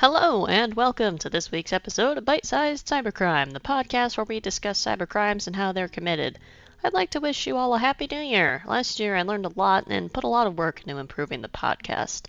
Hello, and welcome to this week's episode of Bite-Sized Cybercrime, the podcast where we discuss cybercrimes and how they're committed. I'd like to wish you all a Happy New Year. Last year I learned a lot and put a lot of work into improving the podcast.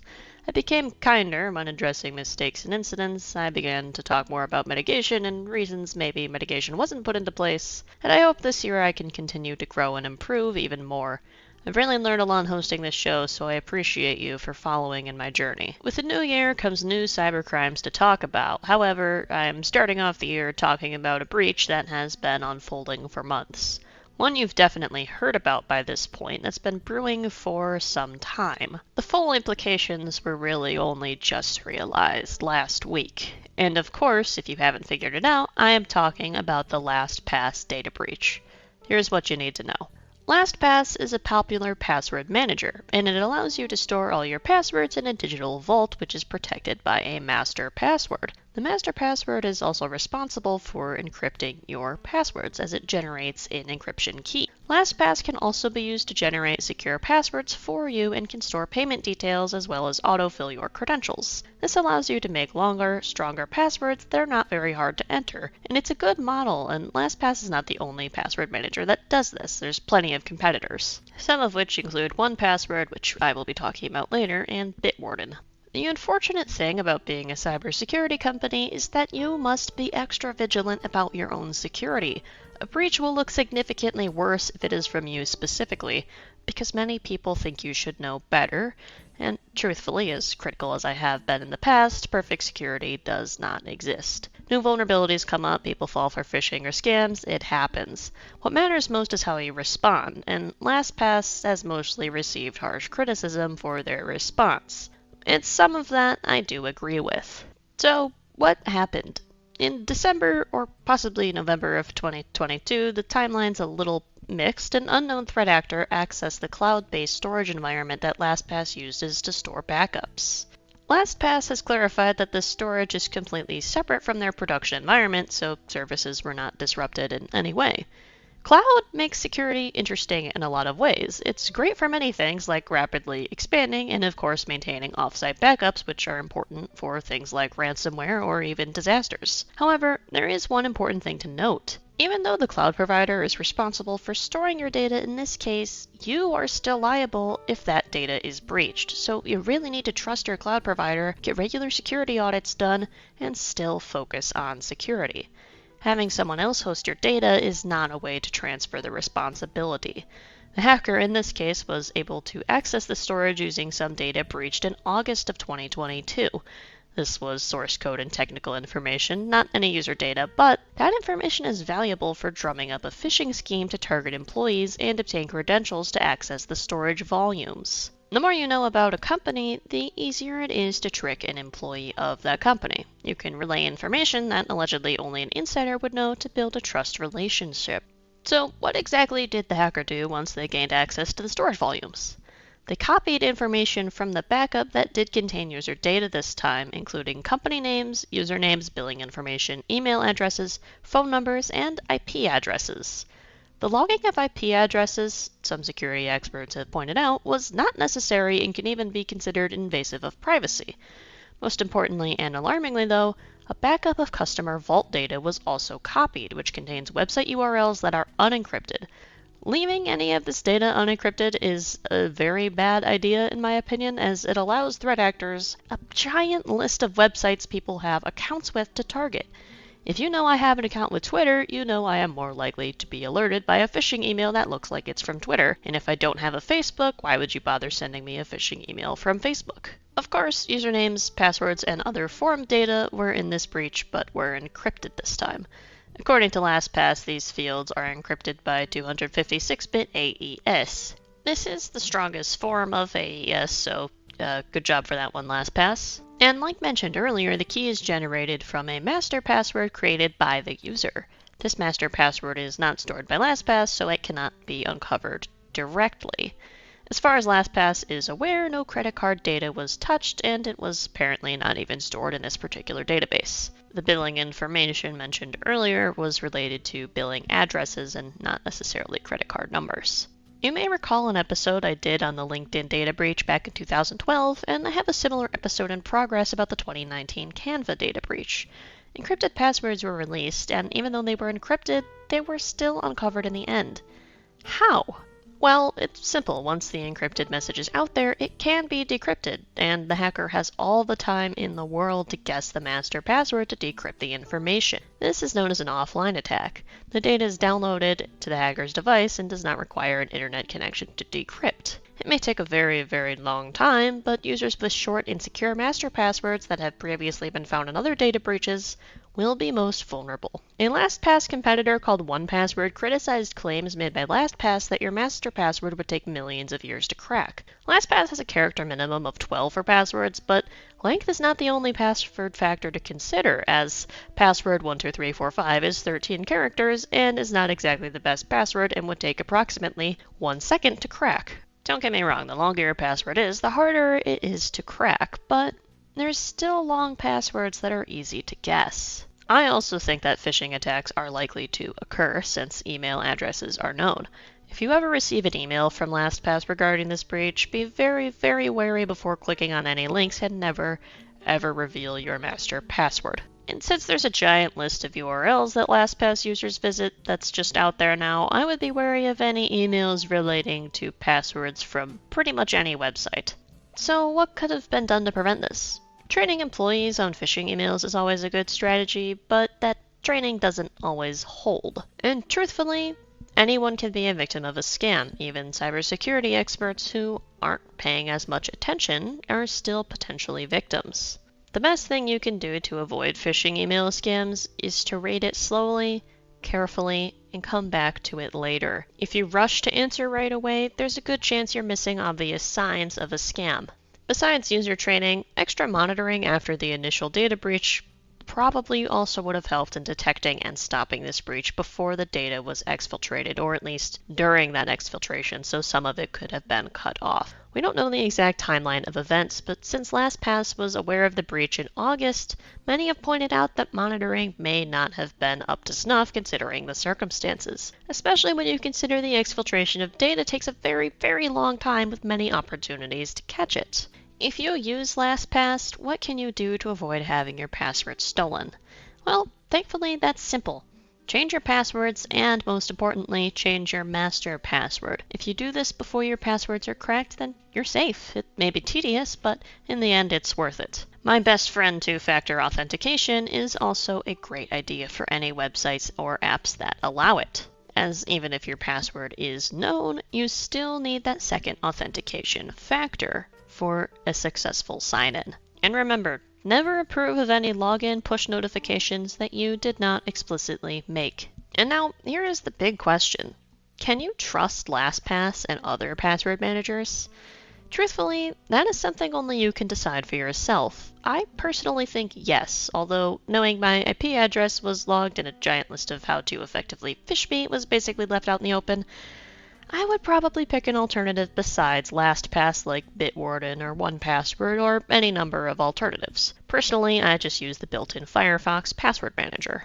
I became kinder when addressing mistakes and incidents. I began to talk more about mitigation and reasons maybe mitigation wasn't put into place, and I hope this year I can continue to grow and improve even more. I've really learned a lot hosting this show, so I appreciate you for following in my journey. With the new year comes new cybercrimes to talk about. However, I'm starting off the year talking about a breach that has been unfolding for months. One you've definitely heard about by this point that's been brewing for some time. The full implications were really only just realized last week. And of course, if you haven't figured it out, I am talking about the Lastpass data breach. Here's what you need to know. Lastpass is a popular password manager, and it allows you to store all your passwords in a digital vault which is protected by a master password. The master password is also responsible for encrypting your passwords as it generates an encryption key. Lastpass can also be used to generate secure passwords for you and can store payment details as well as autofill your credentials. This allows you to make longer, stronger passwords that are not very hard to enter, and it's a good model, and Lastpass is not the only password manager that does this. There's plenty of competitors, some of which include 1Password, which I will be talking about later, and Bitwarden. The unfortunate thing about being a cybersecurity company is that you must be extra vigilant about your own security. A breach will look significantly worse if it is from you specifically, because many people think you should know better, and truthfully, as critical as I have been in the past, perfect security does not exist. New vulnerabilities come up, people fall for phishing or scams, it happens. What matters most is how you respond, and LastPass has mostly received harsh criticism for their response. And some of that I do agree with. So, what happened? In December, or possibly November of 2022, the timeline's a little mixed. An unknown threat actor accessed the cloud-based storage environment that LastPass uses to store backups. LastPass has clarified that this storage is completely separate from their production environment, so services were not disrupted in any way. Cloud makes security interesting in a lot of ways. It's great for many things like rapidly expanding and of course maintaining offsite backups, which are important for things like ransomware or even disasters. However, there is one important thing to note. Even though the cloud provider is responsible for storing your data, in this case, you are still liable if that data is breached. So you really need to trust your cloud provider, get regular security audits done, and still focus on security. Having someone else host your data is not a way to transfer the responsibility. The hacker in this case was able to access the storage using some data breached in August of 2022. This was source code and technical information, not any user data, but that information is valuable for drumming up a phishing scheme to target employees and obtain credentials to access the storage volumes. The more you know about a company, the easier it is to trick an employee of that company. You can relay information that allegedly only an insider would know to build a trust relationship. So what exactly did the hacker do once they gained access to the storage volumes? They copied information from the backup that did contain user data this time, including company names, usernames, billing information, email addresses, phone numbers, and IP addresses. The logging of IP addresses, some security experts have pointed out, was not necessary and can even be considered invasive of privacy. Most importantly and alarmingly though, a backup of customer vault data was also copied, which contains website URLs that are unencrypted. Leaving any of this data unencrypted is a very bad idea in my opinion, as it allows threat actors a giant list of websites people have accounts with to target. If you know I have an account with Twitter, you know I am more likely to be alerted by a phishing email that looks like it's from Twitter. And if I don't have a Facebook, why would you bother sending me a phishing email from Facebook? Of course, usernames, passwords, and other form data were in this breach, but were encrypted this time. According to LastPass, these fields are encrypted by 256-bit AES. This is the strongest form of AES, so good job for that one, LastPass. And like mentioned earlier, the key is generated from a master password created by the user. This master password is not stored by LastPass, so it cannot be uncovered directly. As far as LastPass is aware, no credit card data was touched, and it was apparently not even stored in this particular database. The billing information mentioned earlier was related to billing addresses and not necessarily credit card numbers. You may recall an episode I did on the LinkedIn data breach back in 2012, and I have a similar episode in progress about the 2019 Canva data breach. Encrypted passwords were released, and even though they were encrypted, they were still uncovered in the end. How? Well, it's simple. Once the encrypted message is out there, it can be decrypted, and the hacker has all the time in the world to guess the master password to decrypt the information. This is known as an offline attack. The data is downloaded to the hacker's device and does not require an internet connection to decrypt. It may take a very, very long time, but users with short, insecure master passwords that have previously been found in other data breaches will be most vulnerable. A Lastpass competitor called 1Password criticized claims made by Lastpass that your master password would take millions of years to crack. Lastpass has a character minimum of 12 for passwords, but length is not the only password factor to consider, as password 12345 is 13 characters and is not exactly the best password and would take approximately 1 second to crack. Don't get me wrong, the longer your password is, the harder it is to crack, but there's still long passwords that are easy to guess. I also think that phishing attacks are likely to occur since email addresses are known. If you ever receive an email from LastPass regarding this breach, be very, very wary before clicking on any links and never, ever reveal your master password. And since there's a giant list of URLs that LastPass users visit that's just out there now, I would be wary of any emails relating to passwords from pretty much any website. So what could have been done to prevent this? Training employees on phishing emails is always a good strategy, but that training doesn't always hold. And truthfully, anyone can be a victim of a scam. Even cybersecurity experts who aren't paying as much attention are still potentially victims. The best thing you can do to avoid phishing email scams is to read it slowly, carefully, and come back to it later. If you rush to answer right away, there's a good chance you're missing obvious signs of a scam. Besides user training, extra monitoring after the initial data breach probably also would have helped in detecting and stopping this breach before the data was exfiltrated, or at least during that exfiltration, so some of it could have been cut off. We don't know the exact timeline of events, but since LastPass was aware of the breach in August, many have pointed out that monitoring may not have been up to snuff considering the circumstances, especially when you consider the exfiltration of data takes a very, very long time with many opportunities to catch it. If you use LastPass, what can you do to avoid having your password stolen? Well, thankfully that's simple. Change your passwords and, most importantly, change your master password. If you do this before your passwords are cracked, then you're safe. It may be tedious, but in the end it's worth it. My best friend two-factor authentication is also a great idea for any websites or apps that allow it, as even if your password is known, you still need that second authentication factor for a successful sign-in. And remember, never approve of any login push notifications that you did not explicitly make. And now, here is the big question. Can you trust LastPass and other password managers? Truthfully, that is something only you can decide for yourself. I personally think yes, although knowing my IP address was logged in a giant list of how to effectively phish me was basically left out in the open, I would probably pick an alternative besides LastPass like Bitwarden or 1Password or any number of alternatives. Personally, I just use the built-in Firefox password manager.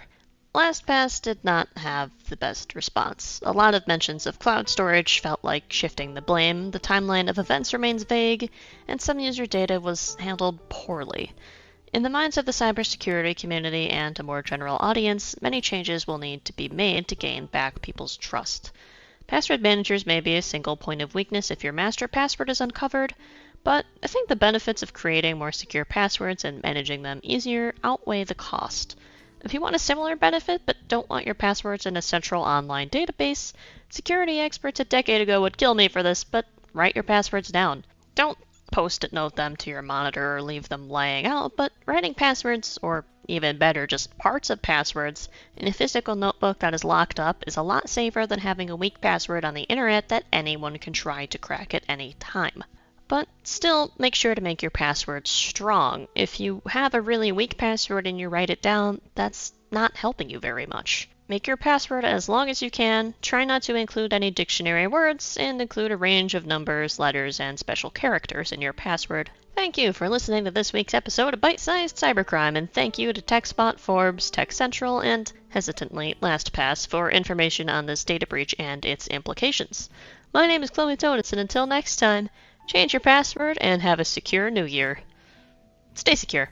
LastPass did not have the best response. A lot of mentions of cloud storage felt like shifting the blame, the timeline of events remains vague, and some user data was handled poorly. In the minds of the cybersecurity community and a more general audience, many changes will need to be made to gain back people's trust. Password managers may be a single point of weakness if your master password is uncovered, but I think the benefits of creating more secure passwords and managing them easier outweigh the cost. If you want a similar benefit but don't want your passwords in a central online database, security experts a decade ago would kill me for this, but write your passwords down. Don't post-it note them to your monitor or leave them laying out, but writing passwords, or even better, just parts of passwords, in a physical notebook that is locked up is a lot safer than having a weak password on the internet that anyone can try to crack at any time. But still, make sure to make your passwords strong. If you have a really weak password and you write it down, that's not helping you very much. Make your password as long as you can, try not to include any dictionary words, and include a range of numbers, letters, and special characters in your password. Thank you for listening to this week's episode of Bite-Sized Cybercrime, and thank you to TechSpot, Forbes, TechCentral, and, hesitantly, LastPass for information on this data breach and its implications. My name is Chloe Tonis, and until next time, change your password and have a secure new year. Stay secure.